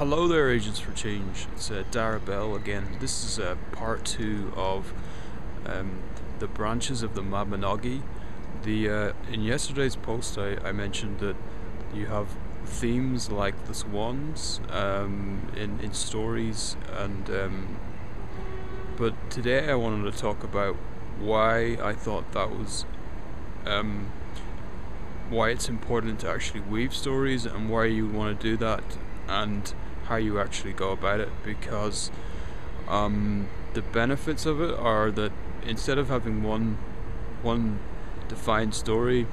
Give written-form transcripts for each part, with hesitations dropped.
Hello there, Agents for Change. It's Dara Bell again. This is part two of um, the branches of the Mabinogi. In yesterday's post, I mentioned that you have themes like the swans in stories, and but today I wanted to talk about why I thought that was why it's important to actually weave stories and why you want to do that and how you actually go about it, because the benefits of it are that instead of having one defined story,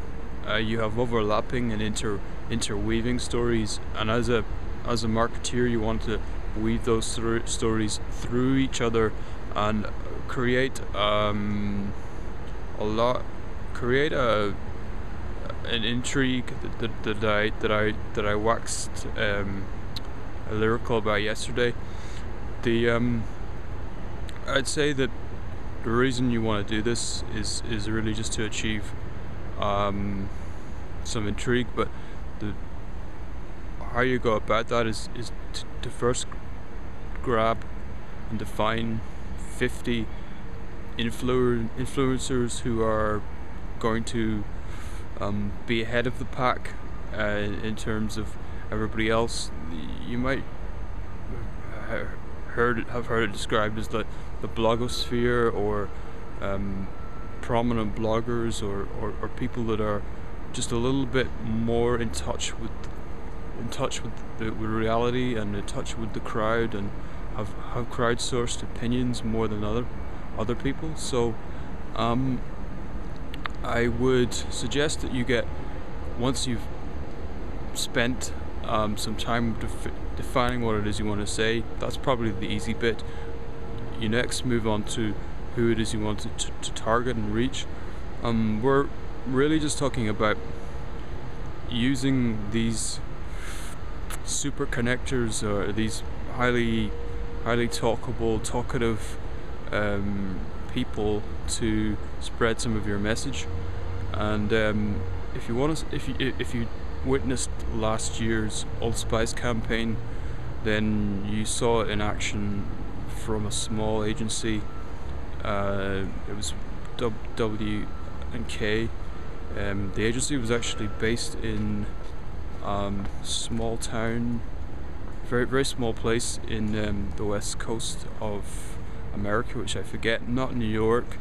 you have overlapping and interweaving stories, and as a marketeer you want to weave those stories through each other and create a lot create an intrigue that I waxed lyrical about yesterday. The I'd say that the reason you want to do this is really just to achieve some intrigue, but the how you go about that is to first grab and define 50 influencers who are going to be ahead of the pack in terms of everybody else. You might have heard it described as the blogosphere, or prominent bloggers, or people that are just a little bit more in touch with the reality and in touch with the crowd, and have crowdsourced opinions more than other people. So I would suggest that you get, once you've spent some time defining what it is you want to say, that's probably the easy bit. You next move on to who it is you want to target and reach. We're really just talking about using these super connectors, or these highly talkative people, to spread some of your message. And if you witnessed last year's Old Spice campaign, then you saw it in action from a small agency. It was W&K. The agency was actually based in small town, very small place in the west coast of America, which I forget. Not New York.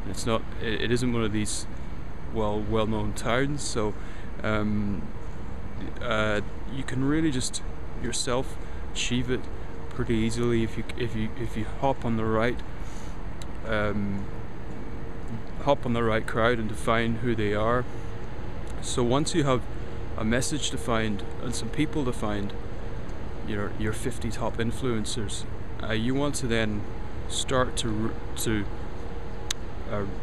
It isn't one of these well-known towns. So you can really just yourself achieve it pretty easily if you hop on the right crowd and define who they are. So once you have a message defined and some people defined, your 50 top influencers, you want to then start to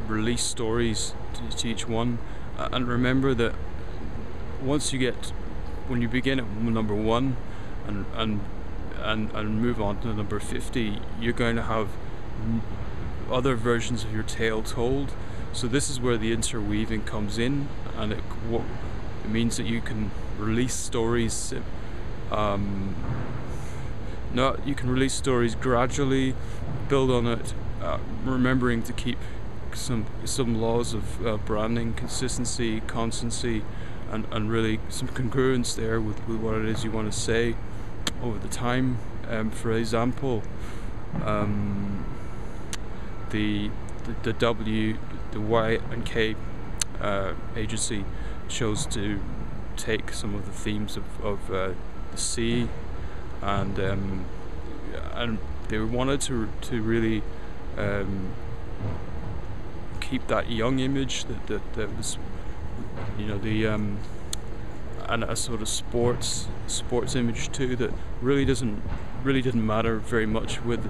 release stories to each one, and remember that when you begin at number 1 and move on to number 50, you're going to have other versions of your tale told. So this is where the interweaving comes in, and it means that you can release stories. You can release stories gradually, build on it, remembering to keep some laws of branding, consistency, constancy, and really some congruence there with what it is you want to say over the time. For example, the Y&K agency chose to take some of the themes of the sea, and they wanted to really keep that young image that was, and a sort of sports image too, that really didn't matter very much to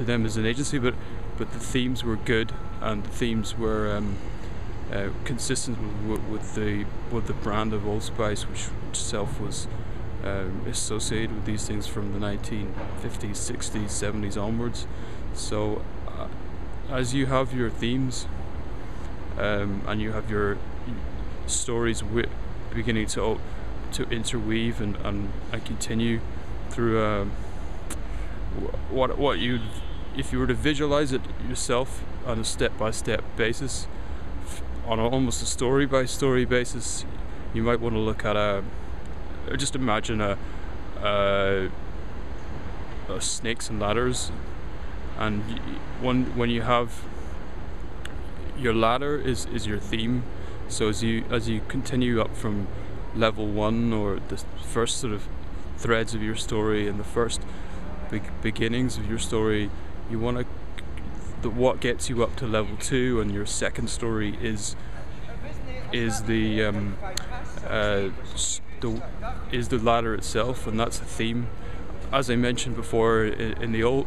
them as an agency, but the themes were good, and the themes were consistent with the brand of Old Spice, which itself was associated with these things from the 1950s, 60s, 70s onwards. So as you have your themes and you have your stories beginning to to interweave and continue through what you, if you were to visualize it yourself on a step-by-step basis, on almost a story-by-story basis, you might want to look at just imagine a snakes and ladders, and when you have your ladder is your theme. So as you continue up from level 1, or the first sort of threads of your story and the first beginnings of your story, you want to, what gets you up to level 2 and your second story is the ladder itself, and that's a theme. As I mentioned before, in the old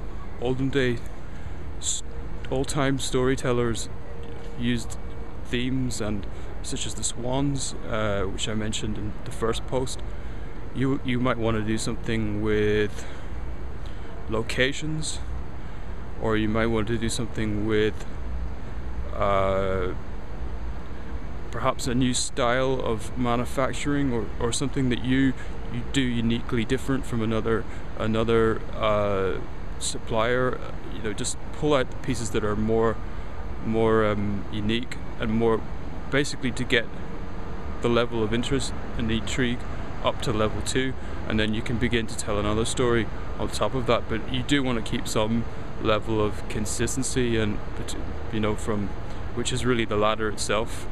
time storytellers used themes, and such as the swans, which I mentioned in the first post. You might want to do something with locations, or you might want to do something with perhaps a new style of manufacturing, or something that you do uniquely different from another supplier. Just pull out the pieces that are more unique and more, basically, to get the level of interest and the intrigue up to level 2, and then you can begin to tell another story on top of that. But you do want to keep some level of consistency, and from which is really the ladder itself,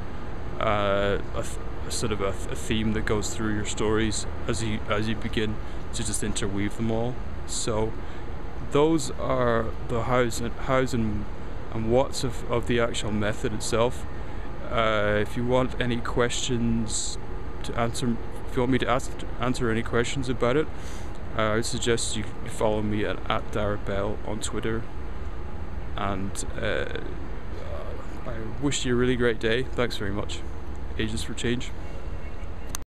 a sort of a theme that goes through your stories as you begin to just interweave them all. So those are the hows and what's of the actual method itself. If you want any questions to answer, if you want me to answer any questions about it, I would suggest you follow me at @DarrettBell on Twitter. And I wish you a really great day. Thanks very much. Ages for Change.